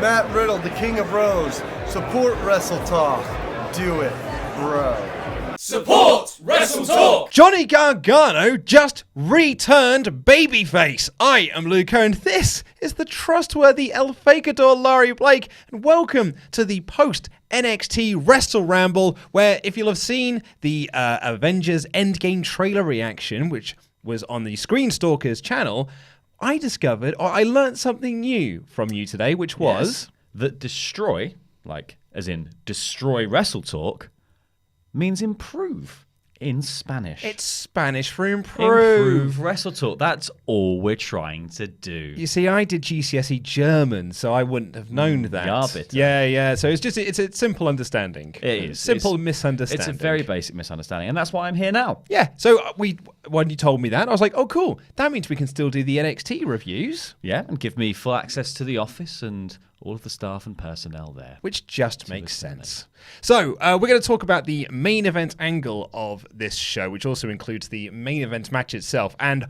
Matt Riddle, the King of Bros. Support WrestleTalk. Do it, bro. Support WrestleTalk! Johnny Gargano just returned babyface. I am Luca, and this is the trustworthy El Fakador Laurie Blake, and welcome to the post-NXT WrestleRamble, where if you'll have seen the Avengers Endgame trailer reaction, which was on the Screenstalkers channel, I discovered, or I learned something new from you today, which was... that destroy, like as in destroy WrestleTalk, means improve in Spanish. It's Spanish for improve. Improve WrestleTalk. That's all we're trying to do. You see, I did GCSE German, so I wouldn't have known that. Ja, bitte. Yeah. So it's a simple understanding. It is. Simple misunderstanding. It's a very basic misunderstanding, and that's why I'm here now. Yeah. So when you told me that, I was like, oh, cool. That means we can still do the NXT reviews. Yeah, and give me full access to the office and all of the staff and personnel there. Which just makes sense. So we're going to talk about the main event angle of this show, which also includes the main event match itself. And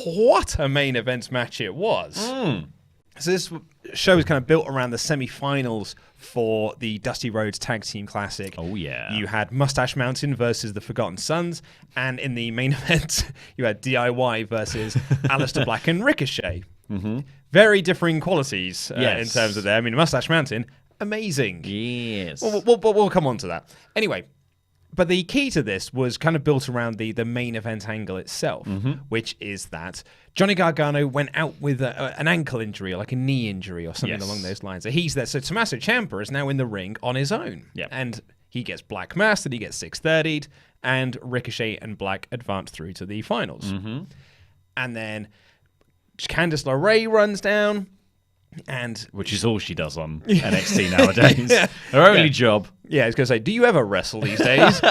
what a main event match it was. So this show is kind of built around the semi-finals for the Dusty Rhodes Tag Team Classic. Oh, yeah. You had Moustache Mountain versus the Forgotten Sons, and in the main event, you had DIY versus Aleister Black and Ricochet. Mm-hmm. Very differing qualities in terms of there. I mean, Moustache Mountain, amazing. Yes. We'll come on to that. Anyway, but the key to this was kind of built around the main event angle itself, which is that Johnny Gargano went out with an ankle injury, or like a knee injury or something along those lines. So he's there. So Tommaso Ciampa is now in the ring on his own. Yep. And he gets Black Masked and he gets 630'd, and Ricochet and Black advance through to the finals. And then Candice LeRae runs down, which is all she does on NXT nowadays. Her only job. Yeah, I was going to say, do you ever wrestle these days?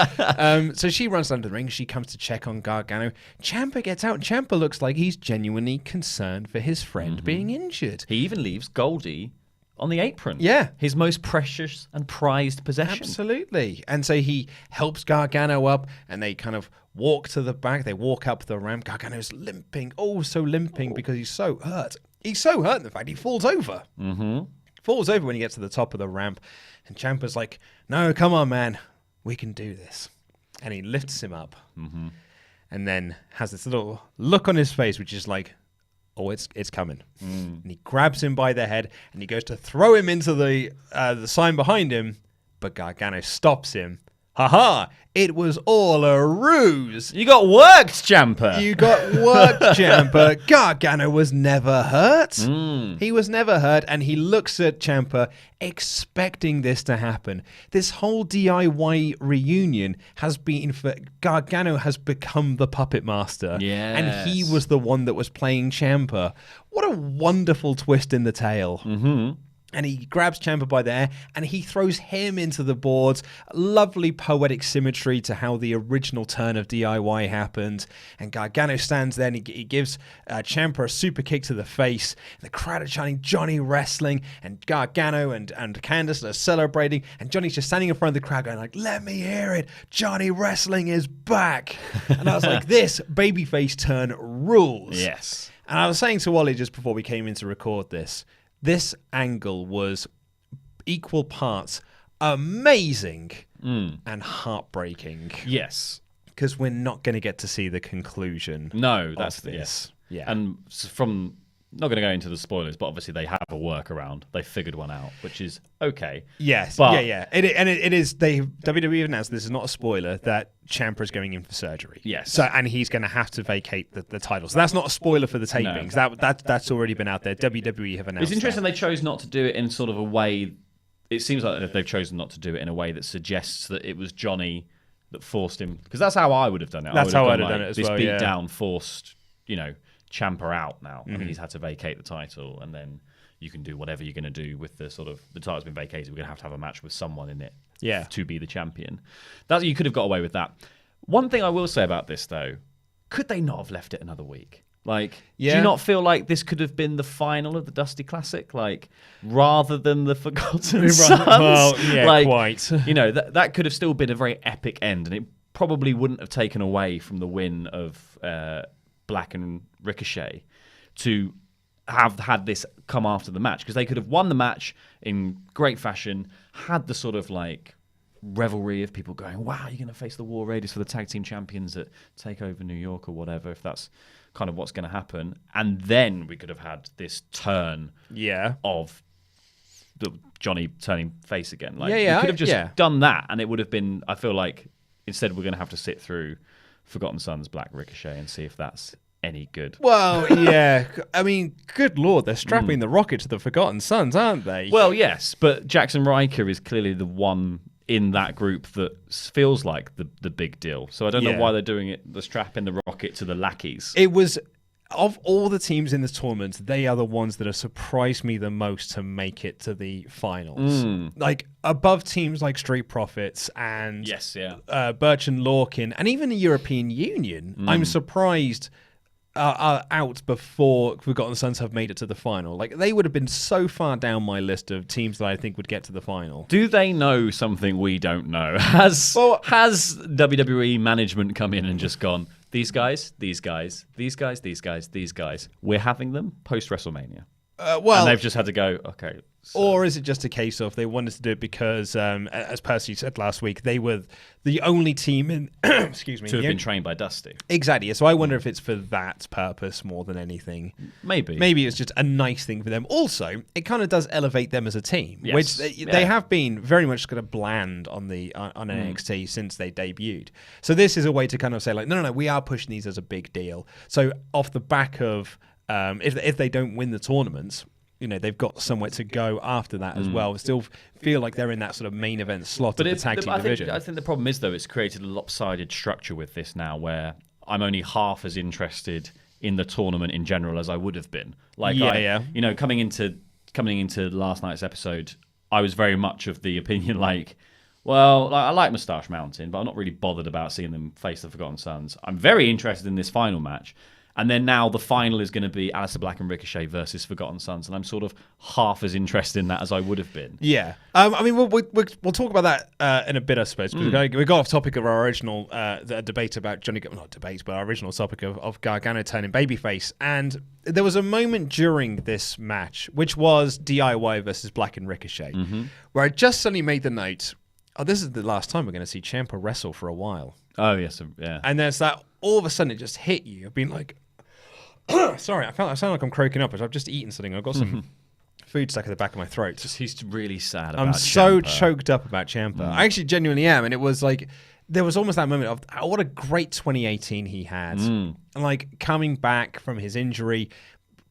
So she runs down to the ring. She comes to check on Gargano. Ciampa gets out, and Ciampa looks like he's genuinely concerned for his friend being injured. He even leaves Goldie on the apron. Yeah. His most precious and prized possession. Absolutely. And so he helps Gargano up, and they kind of walk to the back. They walk up the ramp. Gargano's limping. Oh, so limping because he's so hurt. He's so hurt, in fact, he falls over. Falls over when he gets to the top of the ramp. And Ciampa's like, no, come on, man. We can do this. And he lifts him up. And then has this little look on his face, which is like, oh, it's coming. And he grabs him by the head, and he goes to throw him into the sign behind him. But Gargano stops him. Ha! It was all a ruse. You got worked, Ciampa. You got worked, Ciampa. Gargano was never hurt. He was never hurt, and he looks at Ciampa expecting this to happen. This whole DIY reunion has been for Gargano has become the puppet master. Yes. And he was the one that was playing Ciampa. What a wonderful twist in the tale. And he grabs Ciampa by the hair, and he throws him into the boards. Lovely poetic symmetry to how the original turn of DIY happened. And Gargano stands there, and he gives Ciampa a super kick to the face. The crowd are chanting, Johnny Wrestling, and Gargano and Candice are celebrating. And Johnny's just standing in front of the crowd going like, let me hear it. Johnny Wrestling is back. And I was like, this babyface turn rules. Yes. And I was saying to Wally just before we came in to record this angle was equal parts amazing and heartbreaking. Yes. Because we're not going to get to see the conclusion. No, that's of this. Yeah. And from, not going to go into the spoilers, but obviously they have a workaround. They figured one out, which is okay. Yes. But, yeah. It is. WWE announced, this is not a spoiler, that Ciampa is going in for surgery. Yes. So, and he's going to have to vacate the title. So that's not a spoiler for the tapings. No. That's already been out there. WWE have announced. It's interesting that. they chose not to do it in sort of a way. It seems like they've chosen not to do it in a way that suggests that it was Johnny that forced him. Because that's how I would have done it. That's how I'd have done it as well. This beat down forced, Ciampa out now. I mean, he's had to vacate the title, and then you can do whatever you're going to do with the title's been vacated. We're going to have a match with someone in it to be the champion. You could have got away with that. One thing I will say about this, though, could they not have left it another week? Do you not feel like this could have been the final of the Dusty Classic, rather than the Forgotten Sons? Well, yeah, quite. That could have still been a very epic end, and it probably wouldn't have taken away from the win of Black and Ricochet to have had this come after the match, because they could have won the match in great fashion, had the sort of like revelry of people going, wow, you're going to face the War Raiders for the tag team champions at TakeOver New York or whatever, if that's kind of what's going to happen. And then we could have had this turn of the Johnny turning face again. Like, we could have just done that, and it would have been, I feel like, instead we're going to have to sit through Forgotten Sons, Black Ricochet, and see if that's any good. Well, yeah. I mean, good Lord, they're strapping the rocket to the Forgotten Sons, aren't they? Well, yes, but Jackson Riker is clearly the one in that group that feels like the big deal. So I don't know why they're doing it, the strapping the rocket to the lackeys. It was, of all the teams in this tournament, they are the ones that have surprised me the most to make it to the finals. Like, above teams like Street Profits and Birch and Lorcan, and even the European Union, I'm surprised are out before Forgotten Sons have made it to the final. Like, they would have been so far down my list of teams that I think would get to the final. Do they know something we don't know? Has WWE management come in and just gone, these guys, we're having them post-WrestleMania? And they've just had to go, okay. So. Or is it just a case of they wanted to do it because, as Percy said last week, they were the only team in, excuse me, to have been trained by Dusty. Exactly. So I wonder if it's for that purpose more than anything. Maybe it's just a nice thing for them. Also, it kind of does elevate them as a team, which they have been very much kind of bland on NXT since they debuted. So this is a way to kind of say, like, no, we are pushing these as a big deal. So off the back of, if they don't win the tournaments, you know, they've got somewhere to go after that as well. Still feel like they're in that sort of main event slot of the tag team division. I think the problem is, though, it's created a lopsided structure with this now, where I'm only half as interested in the tournament in general as I would have been. Like, you know, coming into last night's episode, I was very much of the opinion, like, well, I like Moustache Mountain, but I'm not really bothered about seeing them face the Forgotten Sons. I'm very interested in this final match. And then now the final is going to be Aleister Black and Ricochet versus Forgotten Sons, and I'm sort of half as interested in that as I would have been. Yeah, I mean, we'll talk about that in a bit, I suppose. Because we got off topic of our original debate about our original topic of Gargano turning babyface, and there was a moment during this match, which was DIY versus Black and Ricochet, where I just suddenly made the note, oh, this is the last time we're going to see Ciampa wrestle for a while. Oh, yes, yeah. And there's that, all of a sudden it just hit you. I've been like, sorry, I sound like I'm croaking up, but I've just eaten something. I've got some food stuck in the back of my throat. He's really sad about I'm so Ciampa. choked up about Ciampa. I actually genuinely am. And it was like, there was almost that moment of, oh, what a great 2018 he had. And like, coming back from his injury,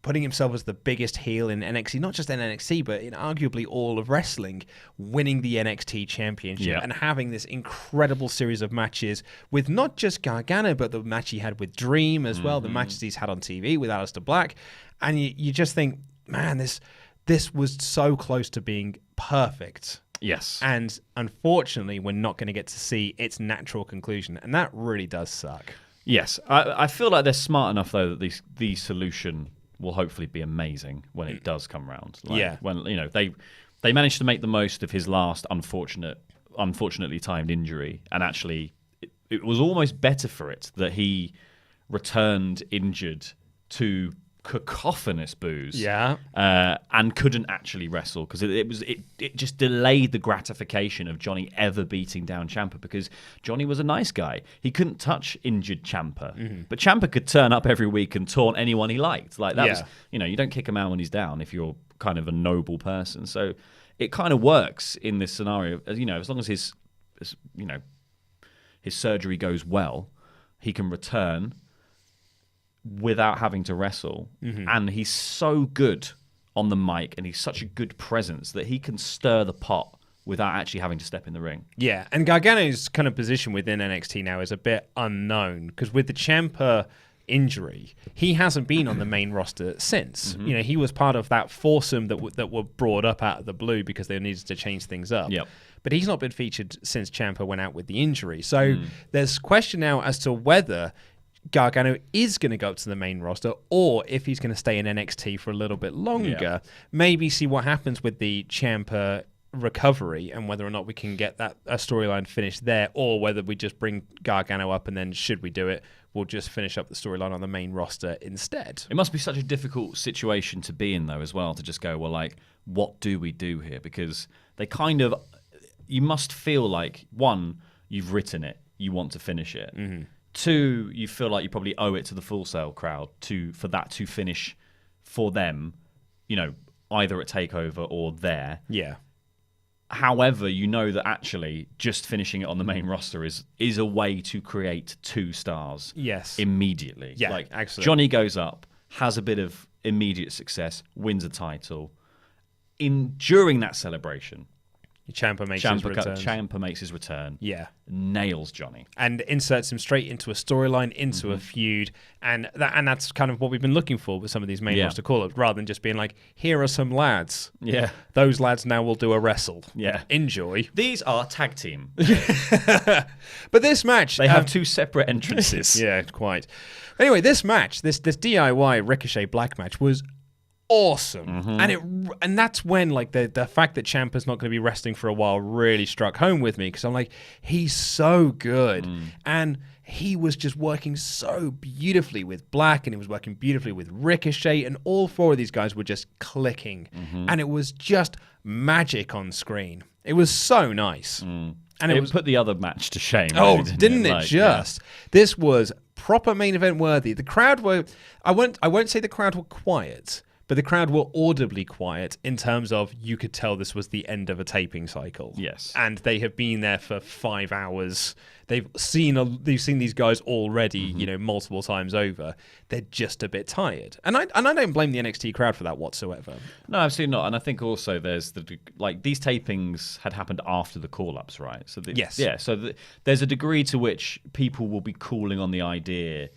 putting himself as the biggest heel in NXT, not just in NXT, but in arguably all of wrestling, winning the NXT championship and having this incredible series of matches with not just Gargano, but the match he had with Dream as well, the matches he's had on TV with Aleister Black. And you just think, man, this was so close to being perfect. Yes. And unfortunately, we're not going to get to see its natural conclusion. And that really does suck. Yes. I feel like they're smart enough, though, that the solution will hopefully be amazing when it does come round. Like, when, you know, they managed to make the most of his last unfortunately timed injury, and actually it was almost better for it that he returned injured to cacophonous boos and couldn't actually wrestle, because it just delayed the gratification of Johnny ever beating down Ciampa, because Johnny was a nice guy. He couldn't touch injured Ciampa, but Ciampa could turn up every week and taunt anyone he liked. Like, that was, you know, you don't kick him out when he's down if you're kind of a noble person. So it kind of works in this scenario, you know, as long as his surgery goes well, he can return without having to wrestle. And he's so good on the mic, and he's such a good presence that he can stir the pot without actually having to step in the ring. Yeah, and Gargano's kind of position within NXT now is a bit unknown, because with the Ciampa injury, he hasn't been on the main roster since. You know, he was part of that foursome that were brought up out of the blue because they needed to change things up. But he's not been featured since Ciampa went out with the injury. So there's question now as to whether Gargano is going to go up to the main roster, or if he's going to stay in NXT for a little bit longer, maybe see what happens with the Ciampa recovery and whether or not we can get that a storyline finished there, or whether we just bring Gargano up and then, should we do it, we'll just finish up the storyline on the main roster instead. It must be such a difficult situation to be in, though, as well, to just go, well, like, what do we do here? Because they kind of, you must feel like, one, you've written it, you want to finish it. Mm-hmm. Two, you feel like you probably owe it to the Full Sail crowd for that to finish for them, you know, either at TakeOver or there. Yeah. However, you know that actually just finishing it on the main roster is a way to create 2 stars. Yes. Immediately. Yeah, like, absolutely. Johnny goes up, has a bit of immediate success, wins a title. During that celebration, Ciampa makes his return. Yeah. Nails Johnny. And inserts him straight into a storyline, into a feud. And that's kind of what we've been looking for with some of these main roster call-ups, rather than just being like, here are some lads. Yeah. Those lads now will do a wrestle. Yeah. Enjoy. These are tag team. But this match... They have 2 separate entrances. Yeah, quite. Anyway, this match, this DIY Ricochet Black match was awesome. And that's when like the fact that Ciampa's not going to be resting for a while really struck home with me, because I'm like, he's so good. And he was just working so beautifully with Black, and he was working beautifully with Ricochet, and all 4 of these guys were just clicking. And it was just magic on screen. It was so nice. And it put the other match to shame. Oh, really, didn't it just? This was proper main event worthy. The crowd were, I won't say the crowd were quiet, but the crowd were audibly quiet in terms of you could tell this was the end of a taping cycle. Yes. And they have been there for 5 hours. They've seen these guys already, you know, multiple times over. They're just a bit tired. And I don't blame the NXT crowd for that whatsoever. No, absolutely not. And I think also there's these tapings had happened after the call-ups, right? So yes. Yeah, so there's a degree to which people will be calling on the idea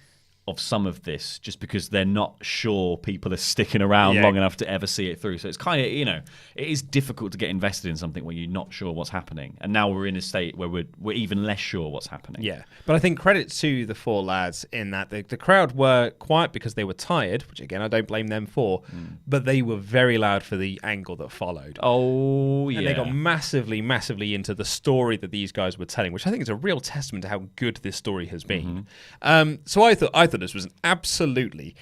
of some of this just because they're not sure people are sticking around long enough to ever see it through. So it's kind of, you know, it is difficult to get invested in something when you're not sure what's happening. And now we're in a state where we're even less sure what's happening. Yeah. But I think credit to the 4 lads in that the crowd were quiet because they were tired, which again, I don't blame them for, but they were very loud for the angle that followed. Oh, yeah. And they got massively, massively into the story that these guys were telling, which I think is a real testament to how good this story has been. So I thought this was an absolutely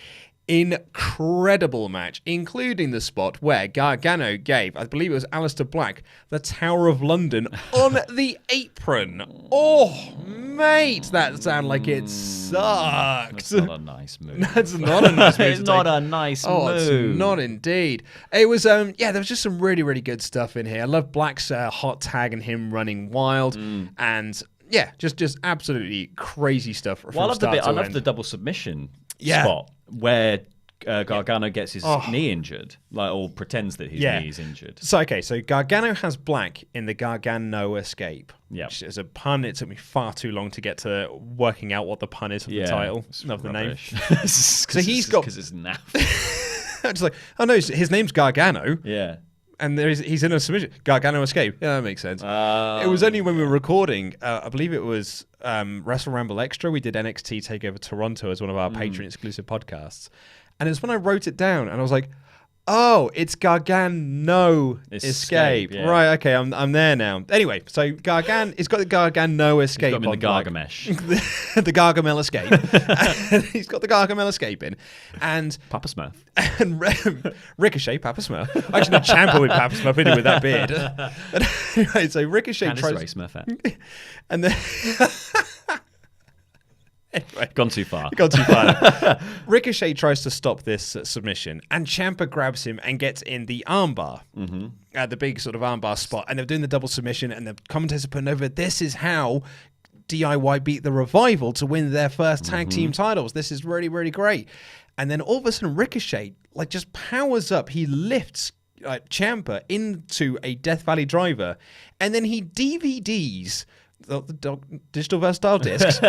incredible match, including the spot where Gargano gave, I believe it was Aleister Black, the Tower of London on the apron. Oh, mate, that sounded like it sucked. That's not a nice move. That's not a nice move. It's not a nice move. Oh, it's not indeed. It was, there was just some really, really good stuff in here. I love Black's hot tag and him running wild, and yeah, just absolutely crazy stuff. I love the double submission spot where Gargano gets his knee injured, or pretends that his knee is injured. So Gargano has Black in the Gargano escape. Yeah, which is a pun. It took me far too long to get to working out what the pun is of the title of the name. So he's got because it's naff. I'm just like, oh no, his name's Gargano. Yeah. And he's in a submission. Gargano escape. Yeah, that makes sense. It was only when we were recording, I believe it was WrestleRamble Extra. We did NXT TakeOver Toronto as one of our Patreon exclusive podcasts. And it's when I wrote it down and I was like, oh, it's Gargano escape. Yeah. Right, okay, I'm there now. Anyway, so he's got the Gargano escape. He's got him in the Gargamesh. The Gargamel escape. He's got the Gargamel escape in. And Papa Smurf. And Ricochet, Papa Smurf. I actually know Ciampa with Papa Smurf in it with that beard. But anyway, so Ricochet tries... Smurfette. And then... Anyway, Gone too far. Ricochet tries to stop this submission, and Ciampa grabs him and gets in the armbar, the big sort of armbar spot, and they're doing the double submission, and the commentators are putting over, this is how DIY beat the Revival to win their first tag team titles. This is really, really great. And then all of a sudden, Ricochet just powers up. He lifts Ciampa into a Death Valley driver, and then he DVDs the digital versatile discs.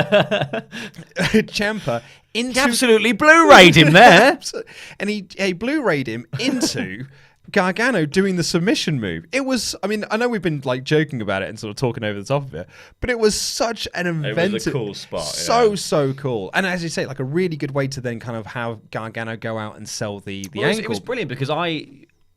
Ciampa into... He absolutely Blu-rayed him there. And he Blu-rayed him into Gargano doing the submission move. It was, I mean, I know we've been joking about it and sort of talking over the top of it, but it was such an inventive... It was a cool spot. So cool. And as you say, a really good way to then kind of have Gargano go out and sell the angle. It was brilliant because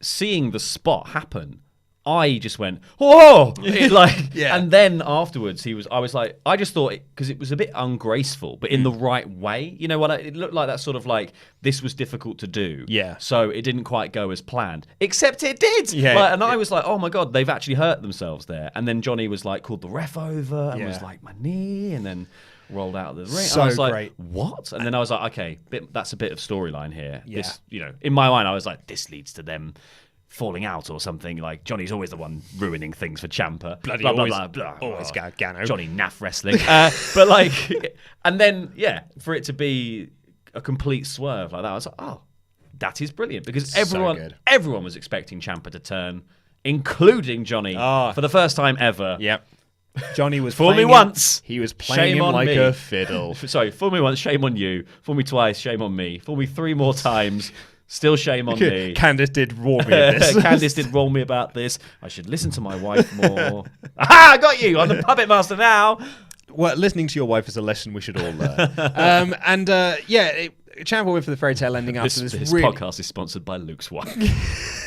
seeing the spot happen, I just went, whoa! Yeah. And then afterwards, I was like, I just thought, because it was a bit ungraceful, but in the right way. You know what? It looked like that sort of like, this was difficult to do. Yeah. So it didn't quite go as planned. Except it did! Yeah. And I was like, oh my God, they've actually hurt themselves there. And then Johnny was like, called the ref over and was like, my knee, and then rolled out of the ring. So I was like, great. what? And then I was like, okay, that's a bit of storyline here. Yeah. This, in my mind, I was like, this leads to them falling out or something. Like, Johnny's always the one ruining things for Ciampa. Bloody blah, always, blah, blah, blah. always Gargano. Johnny naff wrestling. But like, and then, for it to be a complete swerve like that, I was like, oh, that is brilliant. Because everyone was expecting Ciampa to turn, including Johnny, for the first time ever. Yep. Johnny was fool me once. He was playing Shame him on like me. a fiddle. Sorry, fool me once, shame on you. Fool me twice, shame on me. Fool me 3 more times, still shame on me. Candice did warn me of this. Candice did warn me about this. I should listen to my wife more. Aha! I got you! I'm the puppet master now. Well, listening to your wife is a lesson we should all learn. Ciampa went for the fairy tale ending after this. This really... podcast is sponsored by Luke's wife.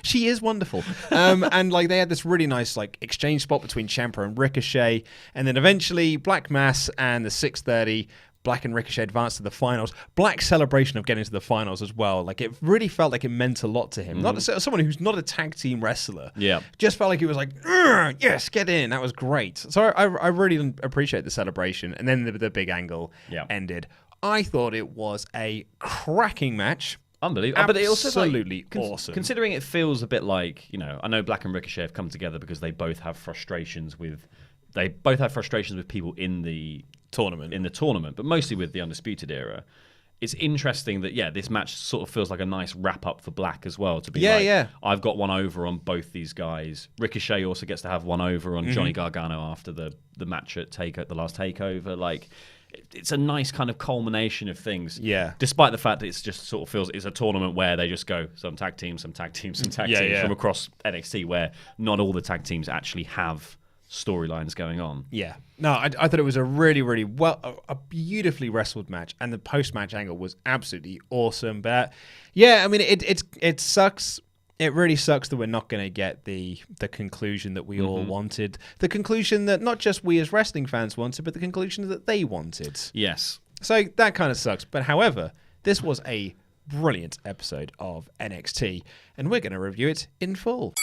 She is wonderful. And like they had this really nice like exchange spot between Ciampa and Ricochet, and then eventually Black Mass and the 6:30 Black and Ricochet advanced to the finals. Black celebration of getting to the finals as well. Like it really felt like it meant a lot to him. Not someone who's not a tag team wrestler. Yeah, just felt like he was like, yes, get in. That was great. So I really appreciate the celebration. And then the big angle ended. I thought it was a cracking match. Unbelievable. But it also absolutely awesome. Considering it feels a bit like, I know Black and Ricochet have come together because they both have frustrations with people in the tournament, but mostly with the Undisputed Era. It's interesting that this match sort of feels like a nice wrap up for Black as well, to be I've got one over on both these guys. Ricochet also gets to have one over on Johnny Gargano after the match at the last takeover. Like, it's a nice kind of culmination of things. Yeah. Despite the fact that it's just sort of feels it's a tournament where they just go some tag teams from across NXT, where not all the tag teams actually have storylines going on. Yeah. No, I thought it was a really, really a beautifully wrestled match, and the post-match angle was absolutely awesome. But I mean, it sucks. It really sucks that we're not going to get the conclusion that we all wanted. The conclusion that not just we as wrestling fans wanted, but the conclusion that they wanted. Yes. So that kind of sucks. But however, this was a brilliant episode of NXT, and we're going to review it in full.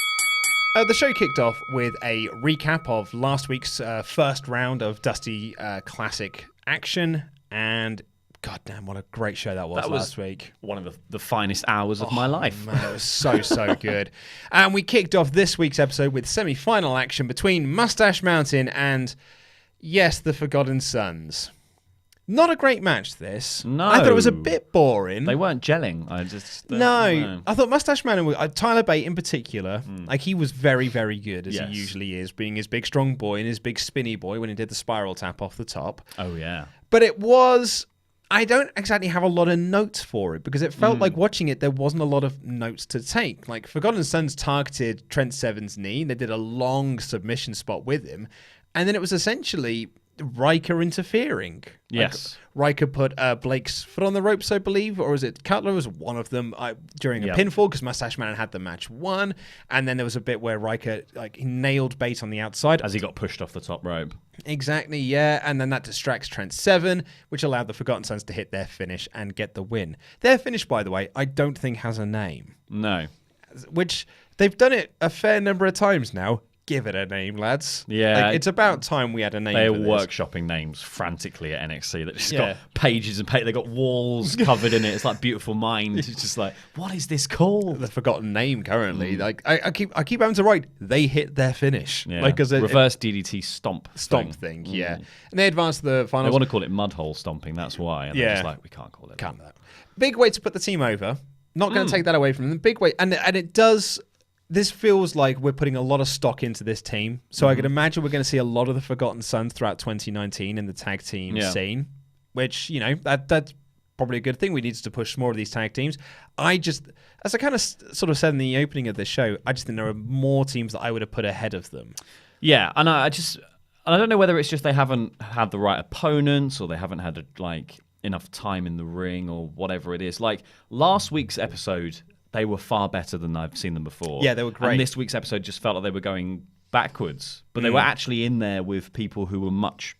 The show kicked off with a recap of last week's first round of Dusty Classic action, and goddamn, what a great show that was last week. One of the finest hours of my life. Man, it was so good. And we kicked off this week's episode with semi-final action between Moustache Mountain and, yes, the Forgotten Sons. Not a great match, this. No. I thought it was a bit boring. They weren't gelling. I thought Moustache Mountain, Tyler Bate in particular, like he was very, very good, as he usually is, being his big strong boy and his big spinny boy when he did the spiral tap off the top. Oh, yeah. But it was... I don't exactly have a lot of notes for it because it felt like watching it, there wasn't a lot of notes to take. Like, Forgotten Sons targeted Trent Seven's knee. They did a long submission spot with him. And then it was essentially Riker interfering. Yes. Like, Riker put Blake's foot on the ropes, I believe, or was it Cutler was one of them during a pinfall because Moustache Man had the match won. And then there was a bit where Riker he nailed Bate on the outside. As he got pushed off the top rope. Exactly, yeah. And then that distracts Trent Seven, which allowed the Forgotten Sons to hit their finish and get the win. Their finish, by the way, I don't think has a name. No. Which they've done it a fair number of times now. Give it a name, lads. Yeah. It's about time we had a name. They're workshopping names frantically at NXT. That just got pages and pages. They got walls covered in it. It's like Beautiful Mind. It's just like, what is this called? The forgotten name currently. Like I keep having to write. They hit their finish. Yeah. Like reverse DDT stomp thing. Yeah. And they advanced the finals. They want to call it mudhole stomping. That's why. And they're just like, we can't call it. Can't that. Big way to put the team over. Not going to take that away from them. Big way, and it does. This feels like we're putting a lot of stock into this team. So I could imagine we're going to see a lot of the Forgotten Sons throughout 2019 in the tag team scene, which, that's probably a good thing. We need to push more of these tag teams. As I kind of sort of said in the opening of the show, I just think there are more teams that I would have put ahead of them. Yeah, and I don't know whether it's just they haven't had the right opponents or they haven't had enough time in the ring or whatever it is. Like last week's episode, they were far better than I've seen them before. Yeah, they were great. And this week's episode just felt like they were going backwards, but they were actually in there with people who were much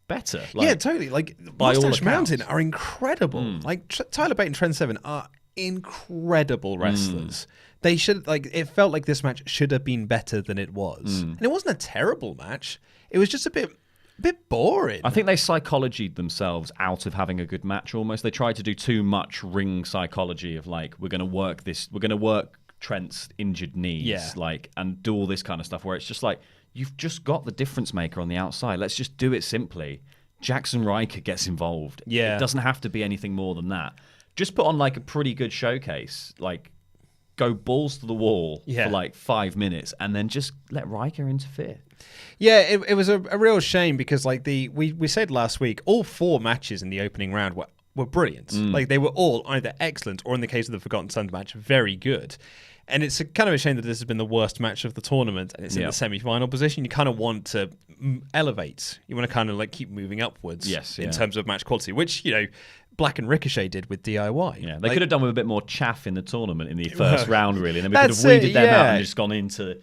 better. Yeah, totally. Like, by all Moustache accounts. Mountain are incredible. Like, Tyler Bate and Trent Seven are incredible wrestlers. They should, like, it felt like this match should have been better than it was. And it wasn't a terrible match. It was just a bit boring. I think they psychologied themselves out of having a good match almost. They tried to do too much ring psychology of like, we're going to work Trent's injured knees, like, and do all this kind of stuff where it's just like, you've just got the difference maker on the outside. Let's just do it simply. Jackson Riker gets involved. Yeah. It doesn't have to be anything more than that. Just put on like a pretty good showcase, like go balls to the wall for like 5 minutes and then just let Riker interfere. Yeah, it was a real shame because like we said last week, all 4 matches in the opening round were brilliant. Like they were all either excellent or in the case of the Forgotten Sons match, very good. And it's kind of a shame that this has been the worst match of the tournament and it's in the semi-final position. You kind of want to elevate. You want to kind of like keep moving upwards in terms of match quality, which, you know, Black and Ricochet did with DIY. Yeah, they could have done with a bit more chaff in the tournament in the first round, really. And then we could have weeded them out and just gone into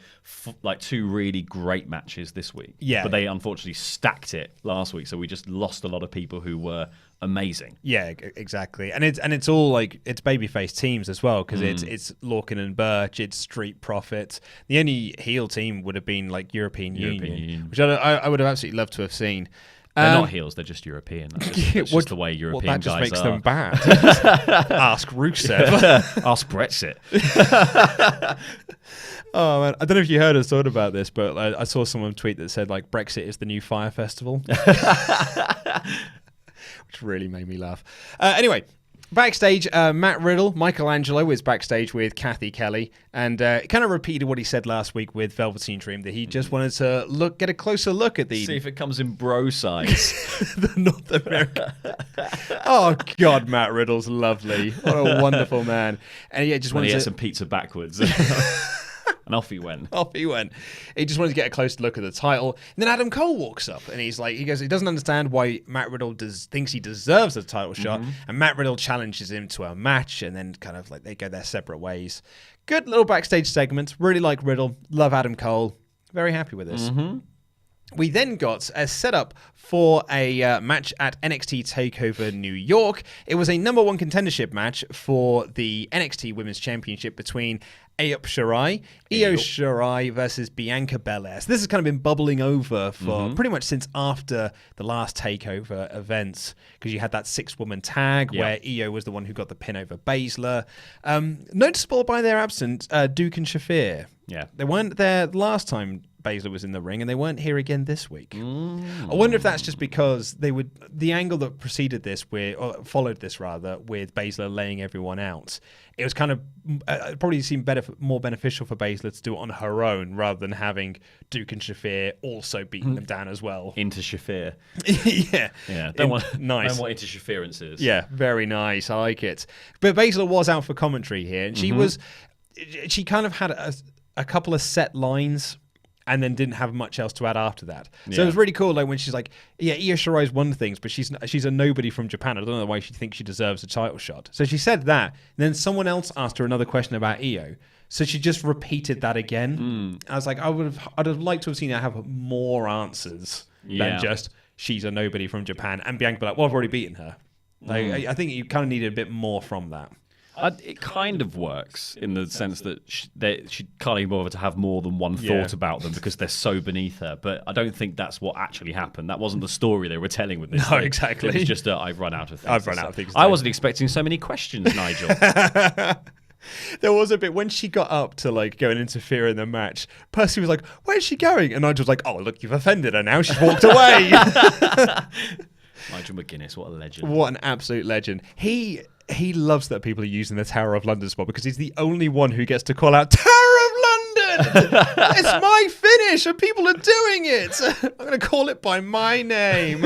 like 2 really great matches this week. Yeah. But they unfortunately stacked it last week, so we just lost a lot of people who were amazing. Yeah, exactly. And it's all like, it's babyface teams as well, because it's Lorcan and Birch, it's Street Profits. The only heel team would have been like European Union, which I would have absolutely loved to have seen. They're not heels, they're just European. That's just the way European guys are. That just makes them bad. Ask Rusev. Ask Brexit. Oh, man. I don't know if you heard us talk about this, but I saw someone tweet that said, like, Brexit is the new Fire Festival. Which really made me laugh. Anyway, backstage, Matt Riddle, Michelangelo, is backstage with Kathy Kelly, and kind of repeated what he said last week with Velveteen Dream, that he just wanted to get a closer look at the... See if it comes in bro size. The North American... Oh, God, Matt Riddle's lovely. What a wonderful man. And yeah, just wanted to... He ate some pizza backwards. And off he went. He just wanted to get a closer look at the title. And then Adam Cole walks up and he goes, he doesn't understand why Matt Riddle thinks he deserves a title shot. And Matt Riddle challenges him to a match, and then kind of like they go their separate ways. Good little backstage segment. Really like Riddle. Love Adam Cole. Very happy with this. We then got a setup for a match at NXT TakeOver New York. It was a number 1 contendership match for the NXT Women's Championship between Shirai, Io Shirai versus Bianca Belair. So this has kind of been bubbling over for pretty much since after the last TakeOver events, because you had that 6-woman tag where Io was the one who got the pin over Baszler. Noticeable by their absence, Duke and Shafir. Yeah, they weren't there last time Baszler was in the ring, and they weren't here again this week. I wonder if that's just because the angle that preceded this, or followed this rather, with Baszler laying everyone out. It was kind of probably seemed more beneficial for Baszler to do it on her own rather than having Duke and Shafir also beating them down as well. Into Shafir. Yeah. Don't want interferences. Yeah, very nice. I like it. But Baszler was out for commentary here, and she kind of had a couple of set lines and then didn't have much else to add after that. So it was really cool, like when she's like, yeah, Io Shirai's won things, but she's a nobody from Japan. I don't know why she thinks she deserves a title shot. So she said that, and then someone else asked her another question about Io. So she just repeated that again. I was like, I'd have liked to have seen her have more answers than just, she's a nobody from Japan. And Bianca be like, well, I've already beaten her. Like, I think you kind of needed a bit more from that. It kind of works in the sense that she can't even bother to have more than one thought about them because they're so beneath her. But I don't think that's what actually happened. That wasn't the story they were telling with this. No, exactly. It was just I've run out of things. I wasn't expecting so many questions, Nigel. There was a bit when she got up to like go and interfere in the match. Percy was like, "Where's she going?" And Nigel was like, "Oh, look, you've offended her now. She's walked away." Nigel McGuinness, what a legend! What an absolute legend. He loves that people are using the Tower of London spot because he's the only one who gets to call out Tower of London. It's my finish and people are doing it. I'm going to call it by my name.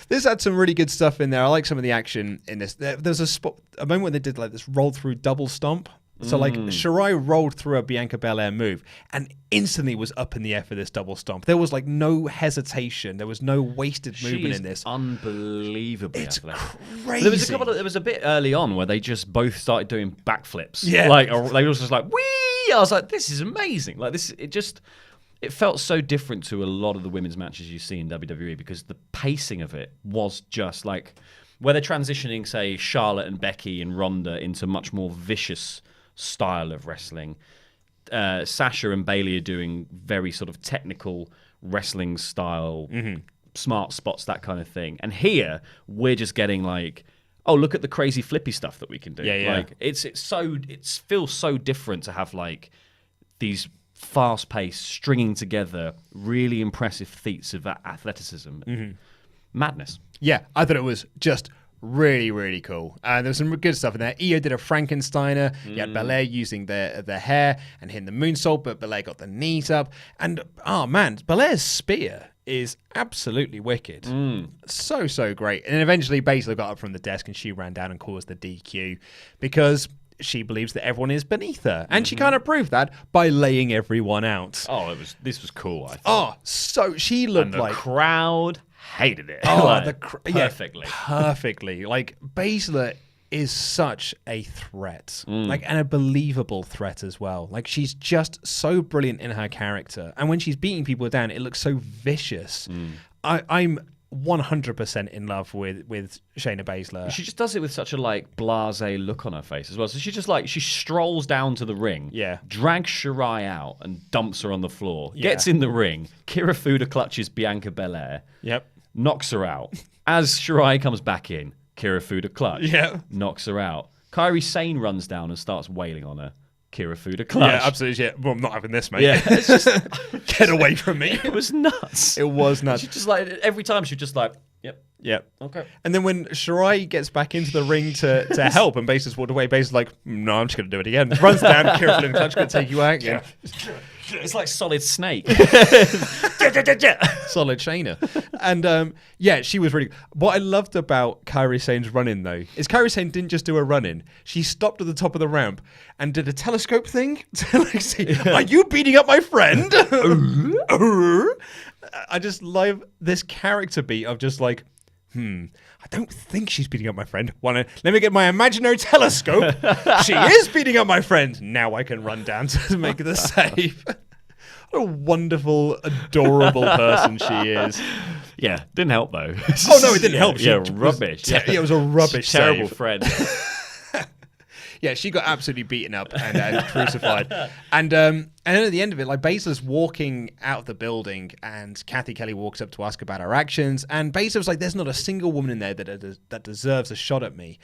This had some really good stuff in there. I like some of the action in this. There's a moment when they did like this roll through double stomp So like Shirai rolled through a Bianca Belair move and instantly was up in the air for this double stomp. There was like no hesitation. There was no wasted movement in this. Unbelievably It's athletic. crazy. There was a bit early on where they just both started doing backflips. Yeah. Like they were just like, wee! I was like, this is amazing. Like this, it felt so different to a lot of the women's matches you see in WWE because the pacing of it was just like where they're transitioning, say, Charlotte and Becky and Ronda into much more vicious style of wrestling. Sasha and Bayley are doing very sort of technical wrestling style, smart spots, that kind of thing. And here we're just getting like, oh, look at the crazy flippy stuff that we can do. Yeah. Like it feels so different to have like these fast-paced, stringing together, really impressive feats of athleticism. Madness. Yeah, I thought it was just really, really cool. And there was some good stuff in there. Io did a Frankensteiner. You had Belair using their hair and hitting the moonsault, but Belair got the knees up. And, oh man, Belair's spear is absolutely wicked. So great. And then eventually Baszler got up from the desk and she ran down and caused the DQ because she believes that everyone is beneath her. And she kind of proved that by laying everyone out. Oh, this was cool, I thought. Oh, so she looked And the like... crowd hated it. Oh, Like, perfectly. Perfectly. Like, Baszler is such a threat. Like, and a believable threat as well. Like, she's just so brilliant in her character. And when she's beating people down, it looks so vicious. I'm 100% in love with Shayna Baszler. She just does it with such a like blasé look on her face as well. So she strolls down to the ring, drags Shirai out and dumps her on the floor. Gets in the ring. Kira Fuda clutches Bianca Belair. Knocks her out. As Shirai comes back in, Kira Fuda clutch. Knocks her out. Kairi Sane runs down and starts wailing on her. Kira Fuda clutch. Yeah, absolutely. Yeah. Well, I'm not having this, mate. Yeah, it's just Get away from me. It was nuts. It was nuts. She just like every time she just like, yep, okay. And then when Shirai gets back into the ring to help and Baser's walked away, Baser's like, no, I'm just going to do it again. Runs down, Kira Fuda clutch, going to take you out again. It's like Solid Snake. Solid Shayna. And she was really... What I loved about Kairi Sane's run-in, though, is Kairi Sane didn't just do a run-in. She stopped at the top of the ramp and did a telescope thing to like see, are you beating up my friend? I just love this character beat of just like, I don't think she's beating up my friend. Let me get my imaginary telescope. She is beating up my friend. Now I can run down to make the save. What a wonderful, adorable person she is. Yeah, didn't help though. Oh no, it didn't help. Rubbish. It was a rubbish terrible save. friend. Yeah, she got absolutely beaten up and crucified. And then at the end of it, like Baszler's walking out of the building, and Kathy Kelly walks up to ask about her actions, and Baszler's like, "There's not a single woman in there that deserves a shot at me,"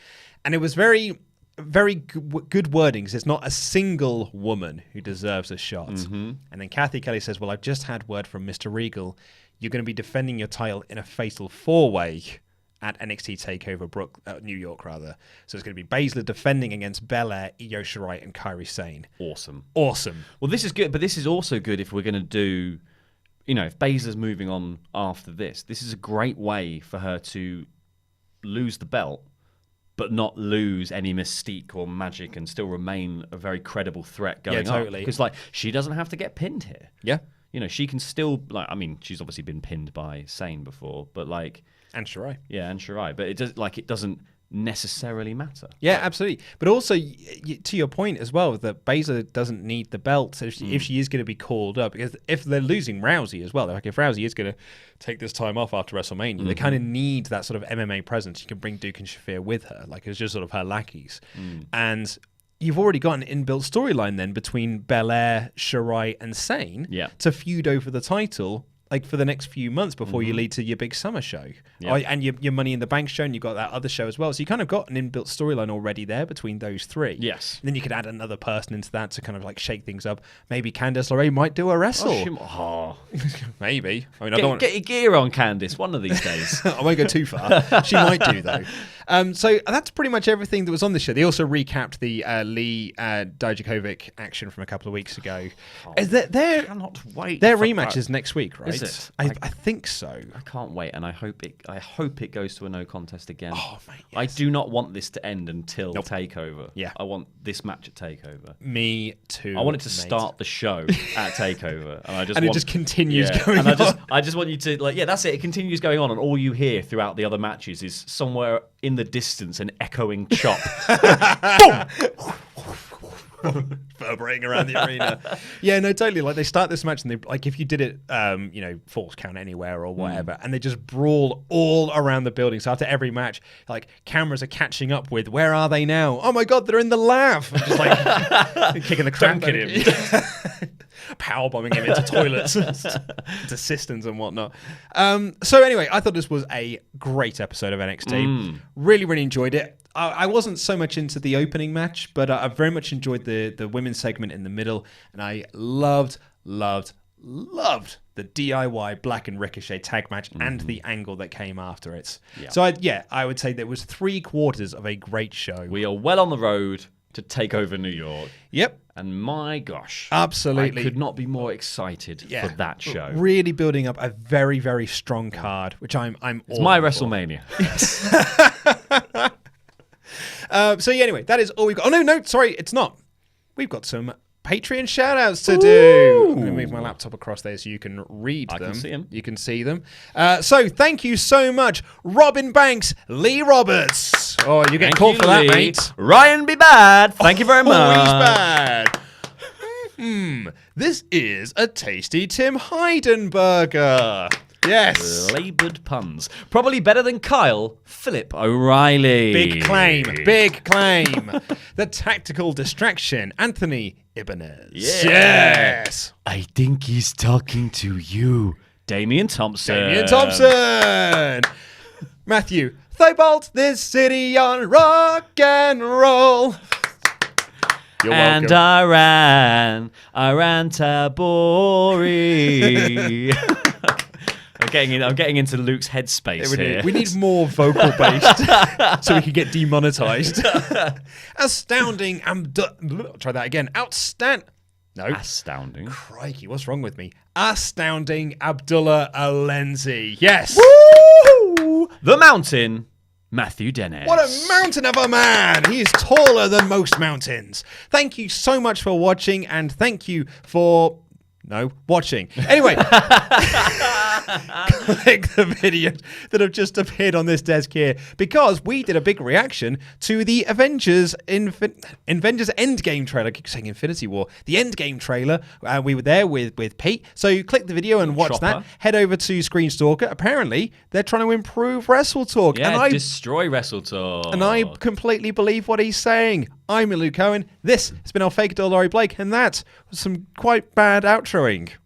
and it was very, very good wording. It's not a single woman who deserves a shot. And then Kathy Kelly says, "Well, I've just had word from Mr. Regal. You're going to be defending your title in a fatal 4-way." At NXT TakeOver New York, rather. So it's going to be Baszler defending against Belair, Io Shirai, and Kairi Sane. Awesome. Well, this is good, but this is also good if we're going to do, if Baszler's moving on after this. This is a great way for her to lose the belt, but not lose any mystique or magic and still remain a very credible threat going on. Because, she doesn't have to get pinned here. Yeah. She can still, she's obviously been pinned by Sane before, but And Shirai. Yeah, and Shirai. But it doesn't necessarily matter. Yeah, absolutely. But also, to your point as well, that Baszler doesn't need the belt so if she is going to be called up. Because if they're losing Rousey as well, like if Rousey is going to take this time off after WrestleMania, they kind of need that sort of MMA presence. You can bring Duke and Shafir with her. Like, it's just sort of her lackeys. And you've already got an inbuilt storyline then between Belair, Shirai, and Sane to feud over the title for the next few months before you lead to your big summer show. And your Money in the Bank show, and you've got that other show as well. So you kind of got an inbuilt storyline already there between those three. Yes. And then you could add another person into that to kind of shake things up. Maybe Candice LeRae might do a wrestle. Maybe. I mean, I don't get your gear on, Candice, one of these days. I won't go too far. She might do, though. So that's pretty much everything that was on the show. They also recapped the Lee Dijakovic action from a couple of weeks ago. I cannot wait. Their rematch is next week, right? Is it? I think so. I can't wait, and I hope it goes to a no contest again. Oh, mate, yes. I do not want this to end until Nope. Takeover. Yeah. I want this match at Takeover. Me too. I want it to mate. start the show at Takeover, and it just continues going and on. I just want you to that's it. It continues going on, and all you hear throughout the other matches is somewhere in the distance an echoing chop. Reverberating around the arena. Yeah, no, totally. Like they start this match, and they like if you did it, false count anywhere or whatever, and they just brawl all around the building. So after every match, like cameras are catching up with where are they now? Oh my god, they're in the lav. Just like kicking the crap out of him. Power bombing him into toilets, into cisterns and whatnot. So anyway, I thought this was a great episode of NXT. Really, really enjoyed it. I wasn't so much into the opening match, but I very much enjoyed the women's segment in the middle, and I loved the DIY Black and Ricochet tag match and the angle that came after it. Yeah. So I would say there was 3/4 of a great show. We are well on the road to take over New York. Yep. And my gosh, absolutely, I could not be more excited for that show. Really building up a very, very strong card, which I'm. It's my WrestleMania. So anyway, that is all we've got. Oh no, sorry, it's not. We've got some Patreon shout-outs to do. I'm going to move my laptop across there so you can read them. I can see them. You can see them. So thank you so much, Robin Banks, Lee Roberts. Oh, you get called for that, mate. Ryan be bad. Thank you very much. He's bad. This is a tasty Tim Heidenberger. Yes. Laboured puns. Probably better than Kyle Philip O'Reilly. Big claim. Big claim. The tactical distraction. Anthony Ibanez. Yes. I think he's talking to you. Damian Thompson. Matthew. They built this city on rock and roll. You're welcome. And I ran Tabori. I'm getting into Luke's headspace here. We need more vocal based so we can get demonetized. Astounding. Try that again. Astounding. Crikey, what's wrong with me? Astounding Abdullah Alenzi. Yes. Woo! The Mountain. Matthew Dennis. What a mountain of a man! He is taller than most mountains. Thank you so much for watching, and thank you for watching. Anyway, click the videos that have just appeared on this desk here, because we did a big reaction to the Avengers Endgame trailer. I keep saying Infinity War. The Endgame trailer. We were there with Pete. So click the video and watch that. Head over to Screenstalker. Apparently, they're trying to improve WrestleTalk. Yeah, destroy WrestleTalk. And I completely believe what he's saying. I'm Luke Owen. This has been our Fake It or Laurie Blake, and that was some quite bad outroing.